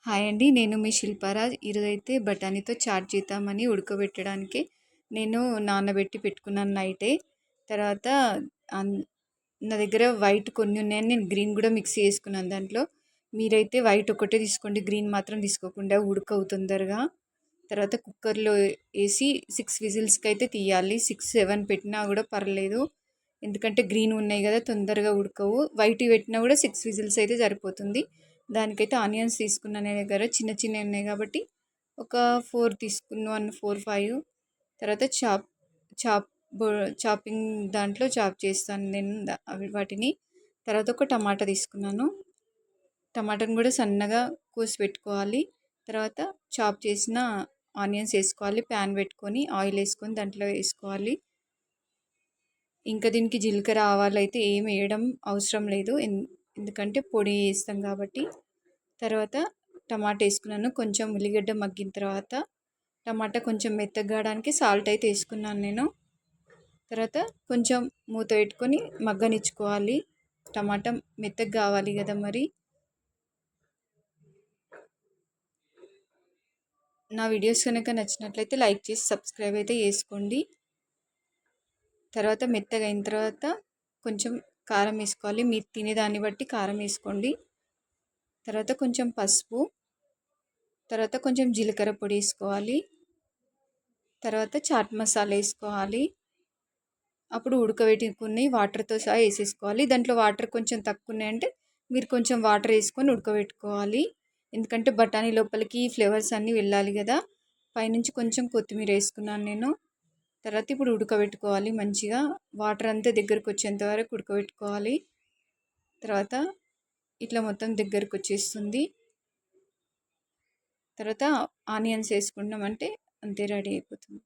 Hi అండి. నేను మీ శిల్పారాజ్. ఈరోజైతే బఠానీతో చాట్ చేద్దామని ఉడకబెట్టడానికి నేను నానబెట్టి పెట్టుకున్నాను నైటే. తర్వాత అన్ నా దగ్గర వైట్ కొన్ని ఉన్నాయని నేను గ్రీన్ కూడా మిక్స్ చేసుకున్నాను దాంట్లో. మీరైతే వైట్ ఒకటే తీసుకోండి, గ్రీన్ మాత్రం తీసుకోకుండా, ఉడకవు తొందరగా. తర్వాత కుక్కర్లో వేసి 6 విజిల్స్కి అయితే తీయాలి. 6, 7 పెట్టినా కూడా పర్లేదు, ఎందుకంటే గ్రీన్ ఉన్నాయి కదా తొందరగా ఉడకవు. వైట్ పెట్టినా కూడా 6 విజిల్స్ అయితే సరిపోతుంది. దానికైతే ఆనియన్స్ తీసుకున్నాను, నా దగ్గర చిన్న చిన్నవి ఉన్నాయి కాబట్టి ఒక 4 తీసుకున్నాను, 4, 5. తర్వాత చాప్ చాపింగ్ దాంట్లో చాప్ చేస్తాను నేను వాటిని. తర్వాత ఒక టమాటా తీసుకున్నాను, టమాటాను కూడా సన్నగా కోసి పెట్టుకోవాలి. తర్వాత చాప్ చేసిన ఆనియన్స్ వేసుకోవాలి, ప్యాన్ పెట్టుకొని ఆయిల్ వేసుకొని దాంట్లో వేసుకోవాలి. ఇంకా దీనికి జీలకర్ర ఆవాలు అయితే ఏం వేయడం అవసరం లేదు, ఎందుకంటే పొడి వేస్తాం కాబట్టి. తర్వాత టమాటా వేసుకున్నాను. కొంచెం ఉల్లిగడ్డ మగ్గిన తర్వాత టమాటా కొంచెం మెత్తగాడానికి సాల్ట్ అయితే వేసుకున్నాను నేను. తర్వాత కొంచెం మూత పెట్టుకొని మగ్గనిచ్చుకోవాలి. టమాటా మెత్తగా కావాలి కదా మరి. నా వీడియోస్ కనుక నచ్చినట్లయితే లైక్ చేసి సబ్స్క్రైబ్ అయితే చేసుకోండి. తర్వాత మెత్తగా అయిన తర్వాత కొంచెం కారం వేసుకోవాలి, మీరు తినేదాన్ని బట్టి కారం వేసుకోండి. తర్వాత కొంచెం పసుపు, తర్వాత కొంచెం జీలకర్ర పొడి వేసుకోవాలి. తర్వాత చాట్ మసాలా వేసుకోవాలి. అప్పుడు ఉడకబెట్టుకుని వాటర్తో సహా వేసేసుకోవాలి. దాంట్లో వాటర్ కొంచెం తక్కువ ఉన్నాయంటే మీరు కొంచెం వాటర్ వేసుకొని ఉడకబెట్టుకోవాలి, ఎందుకంటే బఠానీ లోపలికి ఫ్లేవర్స్ అన్నీ వెళ్ళాలి కదా. పైనుంచి కొంచెం కొత్తిమీర వేసుకున్నాను నేను. తర్వాత ఇప్పుడు ఉడకబెట్టుకోవాలి మంచిగా, వాటర్ అంతా దగ్గరకు వచ్చేంత వరకు ఉడకబెట్టుకోవాలి. తర్వాత ఇట్లా మొత్తం దగ్గరకు వచ్చేస్తుంది. తర్వాత ఆనియన్స్ వేసుకున్నామంటే అంతే, రెడీ అయిపోతుంది.